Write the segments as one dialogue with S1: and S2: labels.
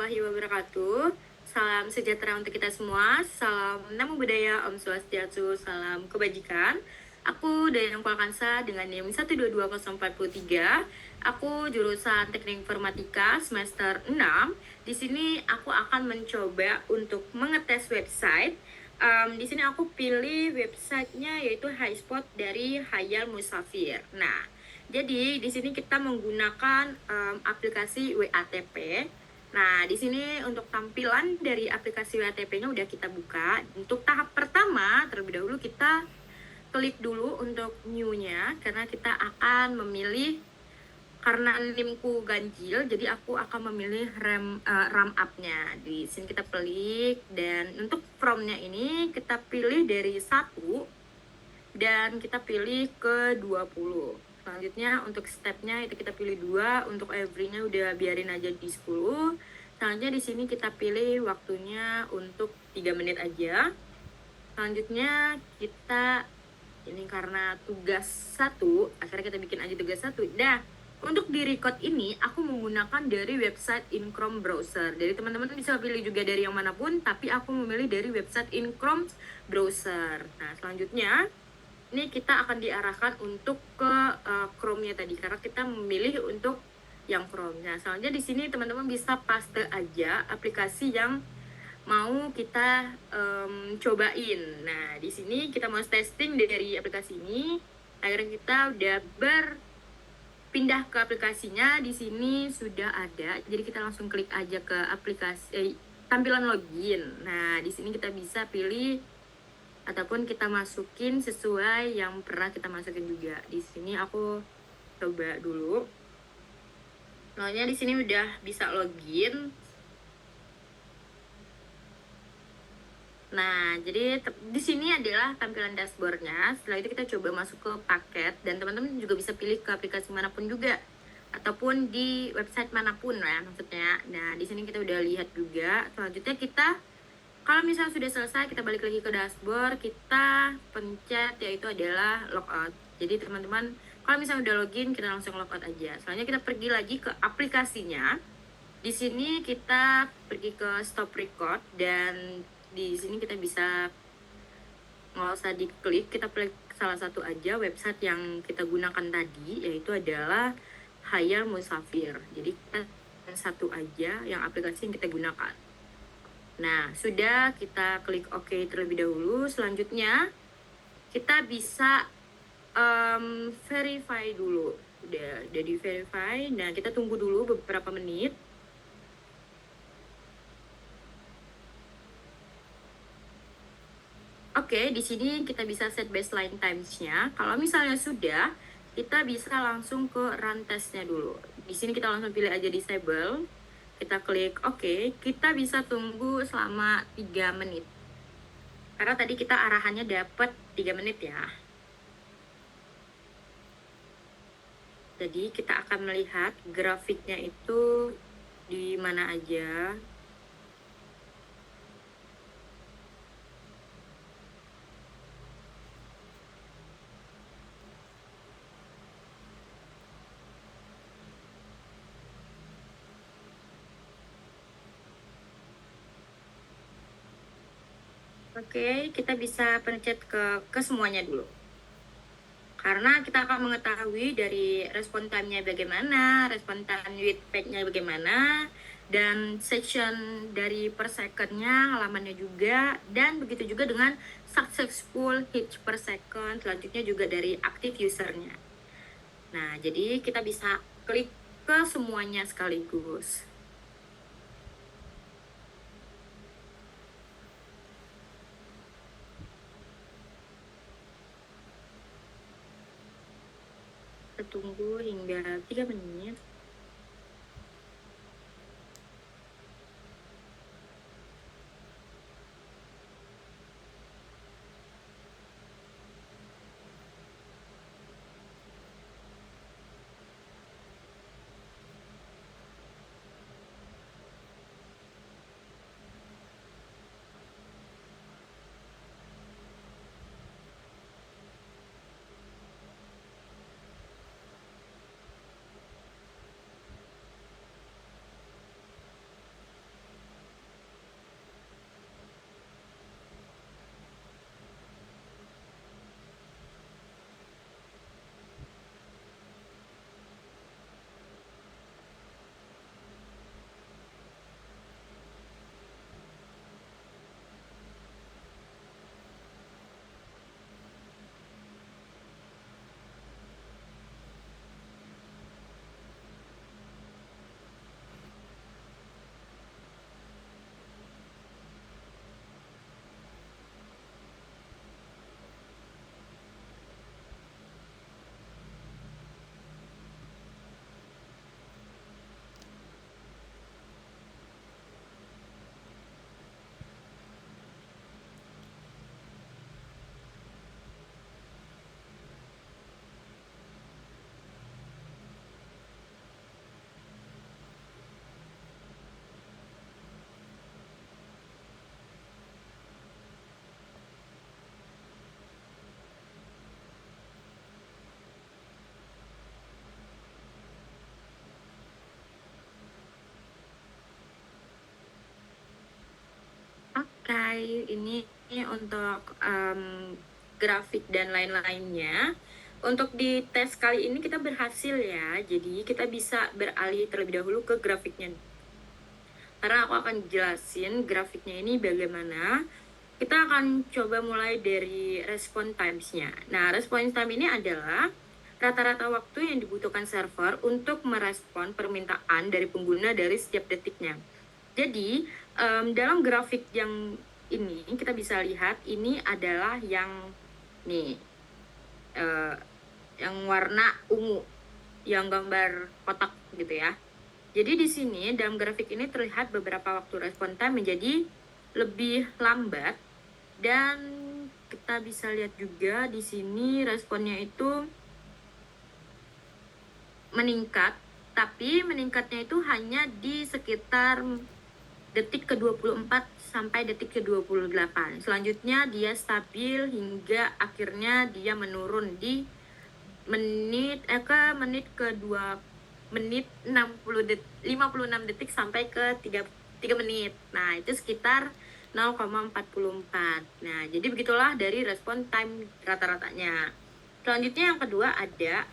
S1: warahmatullahi wabarakatuh. Salam sejahtera untuk kita semua. Salam Namo Buddhaya, Om Swastiastu, salam kebajikan. Aku Dayang Kulkansa dengan NIM 122043. Aku jurusan Teknik Informatika semester 6. Di sini aku akan mencoba untuk mengetes website. Di sini aku pilih websitenya yaitu Highspot dari Hayal Musafir. Nah, jadi di sini kita menggunakan aplikasi WATP. Nah, di sini untuk tampilan dari aplikasi WATP-nya udah kita buka. Untuk tahap pertama, terlebih dahulu kita klik dulu untuk new-nya karena kita akan memilih, karena NIM-ku ganjil, jadi aku akan memilih RAM up-nya. Di sini kita klik, dan untuk from-nya ini kita pilih dari 1 dan kita pilih ke 20. Selanjutnya untuk step-nya itu kita pilih 2, untuk every-nya udah biarin aja di 10. Selanjutnya di sini kita pilih waktunya untuk 3 menit aja. Selanjutnya kita ini karena tugas 1, akhirnya kita bikin aja tugas 1. Nah, untuk di record ini aku menggunakan dari website in Chrome browser. Jadi teman-teman bisa pilih juga dari yang manapun, tapi aku memilih dari website in Chrome browser. Nah, selanjutnya ini kita akan diarahkan untuk ke Chrome-nya tadi karena kita memilih untuk yang Chrome. Nah, selanjutnya di sini teman-teman bisa paste aja aplikasi yang mau kita cobain. Nah, di sini kita mau testing dari aplikasi ini. Akhirnya kita udah berpindah ke aplikasinya. Di sini sudah ada. Jadi kita langsung klik aja ke aplikasi tampilan login. Nah, di sini kita bisa pilih ataupun kita masukin sesuai yang pernah kita masukin juga. Di sini aku coba dulu. Soalnya di sini udah bisa login. Nah, jadi di sini adalah tampilan dashboardnya. Setelah itu kita coba masuk ke paket, dan teman-teman juga bisa pilih ke aplikasi manapun juga, ataupun di website manapun ya maksudnya. Nah, di sini kita udah lihat juga. Selanjutnya kita, kalau misalnya sudah selesai, kita balik lagi ke dashboard, kita pencet yaitu adalah logout. Jadi teman-teman, kalau misalnya udah login, kita langsung logout aja. Selanjutnya kita pergi lagi ke aplikasinya. Di sini kita pergi ke stop record, dan di sini kita bisa nggak usah diklik, kita klik salah satu aja website yang kita gunakan tadi, yaitu adalah Hayal Musafir. Jadi kita satu aja yang aplikasi yang kita gunakan. Nah, sudah, kita klik OK terlebih dahulu. Selanjutnya kita bisa verify dulu. Udah di verify. Nah, kita tunggu dulu beberapa menit. Oke, di sini kita bisa set baseline times-nya. Kalau misalnya sudah, kita bisa langsung ke run test-nya dulu. Di sini kita langsung pilih aja disable. Kita klik OK, kita bisa tunggu selama 3 menit. Karena tadi kita arahannya dapat 3 menit ya. Jadi kita akan melihat grafiknya itu di mana aja. Oke, kita bisa pencet ke semuanya dulu. Karena kita akan mengetahui dari respon time-nya bagaimana, respon time with page-nya bagaimana, dan section dari per second-nya, halamannya juga, dan begitu juga dengan successful hit per second, selanjutnya juga dari active user-nya. Nah, jadi kita bisa klik ke semuanya sekaligus. Kita tunggu hingga 3 menit. mulai ini untuk grafik dan lain-lainnya. Untuk di tes kali ini kita berhasil ya, jadi kita bisa beralih terlebih dahulu ke grafiknya. Karena aku akan jelasin grafiknya ini bagaimana. Kita akan coba mulai dari respon times-nya. Nah, respon time ini adalah rata-rata waktu yang dibutuhkan server untuk merespon permintaan dari pengguna dari setiap detiknya. Jadi, dalam grafik yang ini kita bisa lihat ini adalah yang nih yang warna ungu, yang gambar kotak gitu ya. Jadi di sini dalam grafik ini terlihat beberapa waktu respon time menjadi lebih lambat, dan kita bisa lihat juga di sini responnya itu meningkat, tapi meningkatnya itu hanya di sekitar detik ke-24 sampai detik ke-28. Selanjutnya dia stabil hingga akhirnya dia menurun di menit ke-2 menit 56 detik sampai ke 3 menit. Nah, itu sekitar 0,44. Nah, jadi begitulah dari respon time rata-ratanya. Selanjutnya yang kedua ada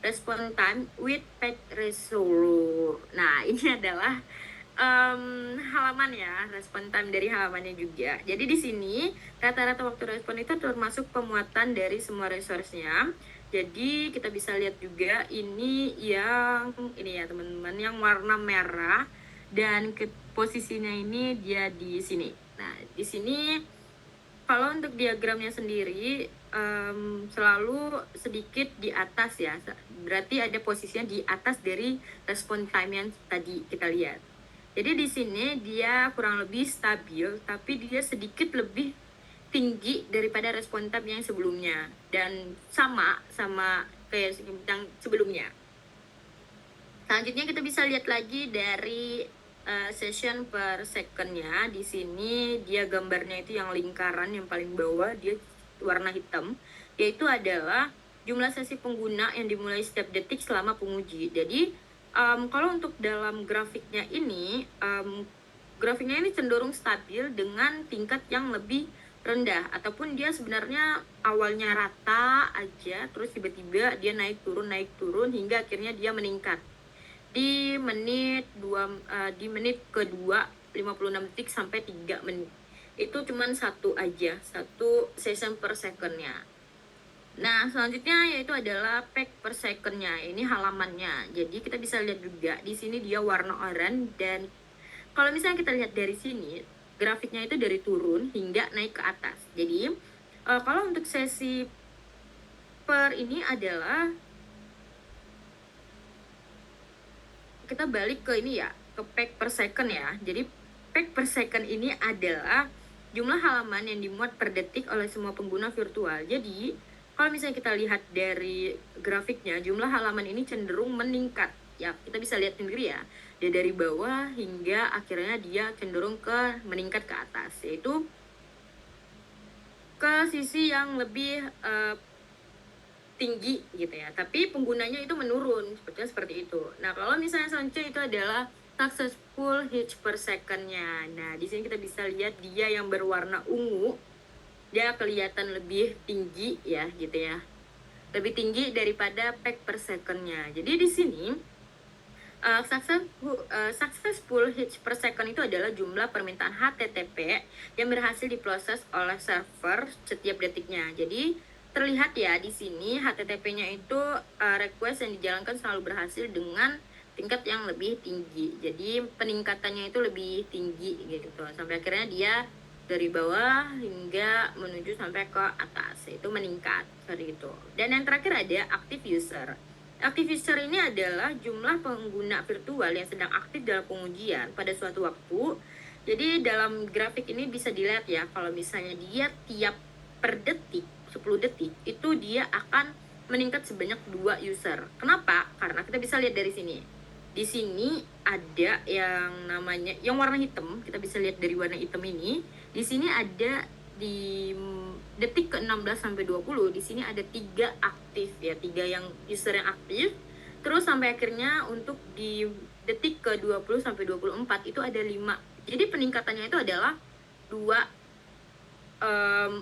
S1: respon time with page resolve. Nah, ini adalah halaman ya, respon time dari halamannya juga. Jadi di sini rata-rata waktu respon itu termasuk pemuatan dari semua resource-nya. Jadi kita bisa lihat juga ini ya teman-teman, yang warna merah, dan ke posisinya ini dia di sini. Nah, di sini kalau untuk diagramnya sendiri selalu sedikit di atas ya, berarti ada posisinya di atas dari respon time yang tadi kita lihat. Jadi di sini dia kurang lebih stabil, tapi dia sedikit lebih tinggi daripada respon time yang sebelumnya, dan sama kayak yang sebelumnya. Selanjutnya kita bisa lihat lagi dari session per second-nya. Di sini dia gambarnya itu yang lingkaran yang paling bawah, dia warna hitam, yaitu adalah jumlah sesi pengguna yang dimulai setiap detik selama penguji. Jadi kalau untuk dalam grafiknya ini cenderung stabil dengan tingkat yang lebih rendah, ataupun dia sebenarnya awalnya rata aja, terus tiba-tiba dia naik turun hingga akhirnya dia meningkat di menit kedua 56 detik sampai 3 menit. Itu cuman satu session per second-nya. Nah, selanjutnya yaitu adalah page per second-nya. Ini halamannya. Jadi kita bisa lihat juga di sini dia warna oranye, dan kalau misalnya kita lihat dari sini, grafiknya itu dari turun hingga naik ke atas. Jadi kalau untuk sesi per ini adalah, kita balik ke ini ya, ke page per second ya. Jadi page per second ini adalah jumlah halaman yang dimuat per detik oleh semua pengguna virtual. Jadi kalau misalnya kita lihat dari grafiknya, jumlah halaman ini cenderung meningkat ya. Kita bisa lihat sendiri ya, dia dari bawah hingga akhirnya dia cenderung meningkat ke atas, yaitu ke sisi yang lebih tinggi gitu ya, tapi penggunanya itu menurun seperti itu. Nah, kalau misalnya selanjutnya itu adalah successful hit per second-nya. Nah, di sini kita bisa lihat dia yang berwarna ungu, dia kelihatan lebih tinggi ya gitu ya, lebih tinggi daripada page per second-nya. Jadi di sini successful hits per second itu adalah jumlah permintaan HTTP yang berhasil diproses oleh server setiap detiknya. Jadi terlihat ya di sini HTTP-nya itu request yang dijalankan selalu berhasil dengan tingkat yang lebih tinggi. Jadi peningkatannya itu lebih tinggi gitu, sampai akhirnya dia dari bawah hingga menuju sampai ke atas, itu meningkat seperti itu. Dan yang terakhir ada active user. Active user ini adalah jumlah pengguna virtual yang sedang aktif dalam pengujian pada suatu waktu. Jadi dalam grafik ini bisa dilihat ya, kalau misalnya dia tiap per detik 10 detik itu dia akan meningkat sebanyak 2 user. Kenapa? Karena kita bisa lihat dari sini. Di sini ada yang namanya yang warna hitam, kita bisa lihat dari warna hitam ini. Di sini ada di detik ke-16 sampai 20, di sini ada 3 aktif ya, 3 yang user yang aktif. Terus sampai akhirnya untuk di detik ke-20 sampai 24 itu ada 5. Jadi peningkatannya itu adalah 2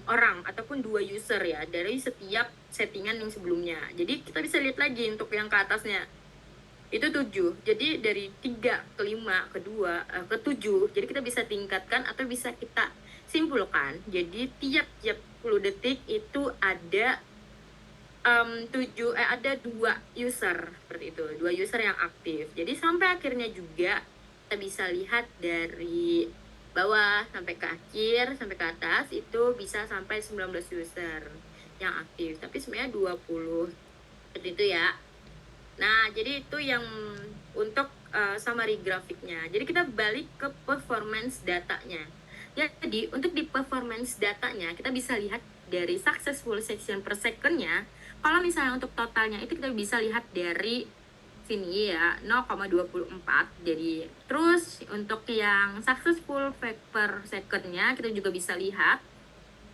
S1: orang ataupun 2 user ya dari setiap settingan yang sebelumnya. Jadi kita bisa lihat lagi untuk yang ke atasnya itu 7. Jadi dari 3 ke 5 ke 2 ke 7. Jadi kita bisa tingkatkan atau bisa kita simpulkan. Jadi tiap-tiap 10 detik itu ada 2 user seperti itu, 2 user yang aktif. Jadi sampai akhirnya juga kita bisa lihat dari bawah sampai ke akhir, sampai ke atas itu bisa sampai 19 user yang aktif. Tapi sebenarnya 20 seperti itu ya. Nah, jadi itu yang untuk summary grafiknya. Jadi kita balik ke performance datanya. Jadi untuk di performance datanya kita bisa lihat dari successful session per second-nya. Kalau misalnya untuk totalnya itu kita bisa lihat dari sini ya 0,24. Jadi terus untuk yang successful per second-nya kita juga bisa lihat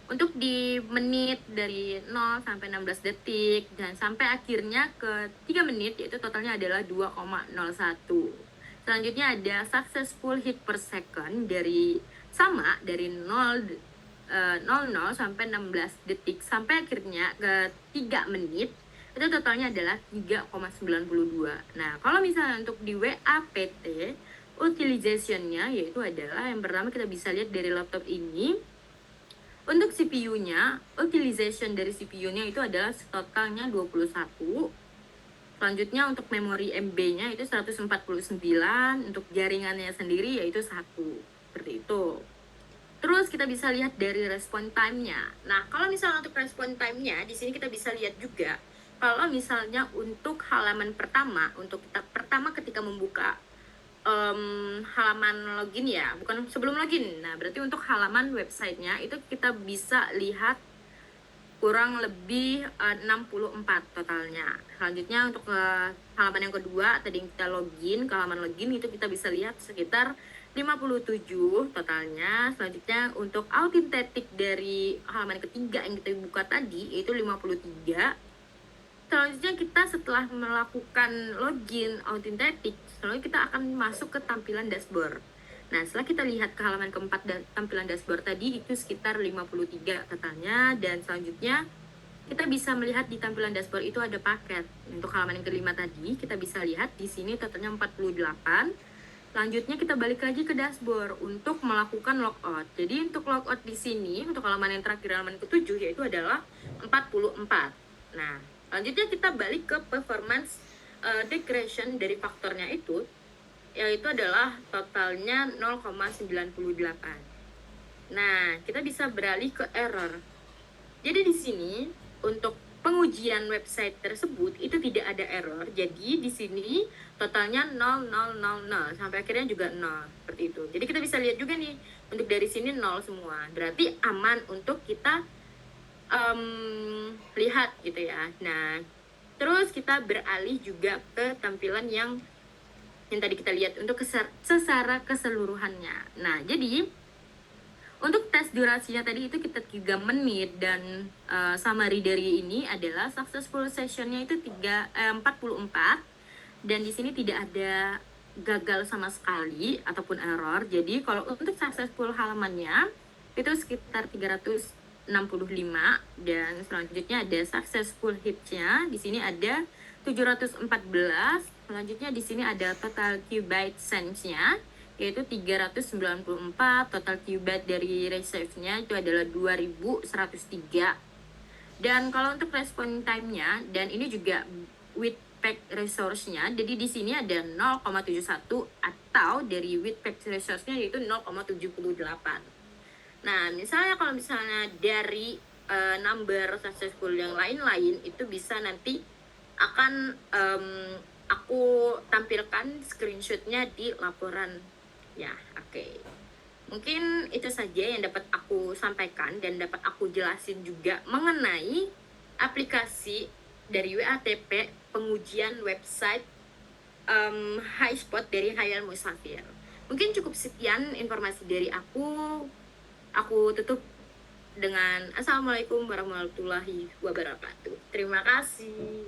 S1: untuk di menit dari 0 sampai 16 detik dan sampai akhirnya ke 3 menit yaitu totalnya adalah 2,01. Selanjutnya ada successful hit per second dari sama dari 00 sampai 16 detik sampai akhirnya ke 3 menit itu totalnya adalah 3,92. Nah, kalau misalnya untuk di WAPT utilization-nya yaitu adalah yang pertama kita bisa lihat dari laptop ini. Untuk CPU-nya, utilization dari CPU-nya itu adalah totalnya 21. Selanjutnya untuk memori MB-nya itu 149, untuk jaringannya sendiri yaitu 1. Seperti itu. Terus kita bisa lihat dari respon time-nya. Nah, kalau misalnya untuk respon time-nya, di sini kita bisa lihat juga kalau misalnya untuk halaman pertama, untuk kita pertama ketika membuka halaman login ya, bukan sebelum login. Nah, berarti untuk halaman websitenya itu kita bisa lihat kurang lebih 64 totalnya. Selanjutnya untuk halaman yang kedua, tadi kita login ke halaman login itu kita bisa lihat sekitar 57 totalnya. Selanjutnya untuk autentik dari halaman ketiga yang kita buka tadi itu 53. Selanjutnya kita setelah melakukan login autentik, selanjutnya kita akan masuk ke tampilan dashboard. Nah, setelah kita lihat ke halaman keempat tampilan dashboard tadi itu sekitar 53 totalnya, dan selanjutnya kita bisa melihat di tampilan dashboard itu ada paket. Untuk halaman yang kelima tadi kita bisa lihat di sini totalnya 48. Selanjutnya kita balik lagi ke dashboard untuk melakukan logout. Jadi untuk logout di sini untuk halaman yang terakhir, halaman ke-7 yaitu adalah 44. Nah, selanjutnya kita balik ke performance degradation dari faktornya itu, yaitu adalah totalnya 0,98. Nah, kita bisa beralih ke error. Jadi di sini untuk pengujian website tersebut itu tidak ada error. Jadi di sini totalnya 0000 sampai akhirnya juga 0 seperti itu. Jadi kita bisa lihat juga nih untuk dari sini 0 semua. Berarti aman untuk kita lihat gitu ya. Nah, terus kita beralih juga ke tampilan yang tadi kita lihat untuk secara keseluruhannya. Nah, jadi untuk tes durasinya tadi itu kita 3 menit dan summary dari ini adalah successful sessionnya itu 44 dan di sini tidak ada gagal sama sekali ataupun error. Jadi kalau untuk successful halamannya itu sekitar 365 dan selanjutnya ada successful hits-nya di sini ada 714. Selanjutnya di sini ada total qubit sense-nya yaitu 394, total qubit dari receive-nya itu adalah 2103. Dan kalau untuk respon time-nya, dan ini juga with pack resource-nya, jadi di sini ada 0,71 atau dari with pack resource-nya yaitu 0,78. Nah, kalau misalnya dari number successful yang lain-lain itu bisa nanti akan aku tampilkan screenshot-nya di laporan ya. Oke. Mungkin itu saja yang dapat aku sampaikan dan dapat aku jelasin juga mengenai aplikasi dari WATP pengujian website Highspot dari Hayal Musafir. Mungkin cukup sekian informasi dari aku. Aku tutup dengan Assalamualaikum warahmatullahi wabarakatuh. Terima kasih.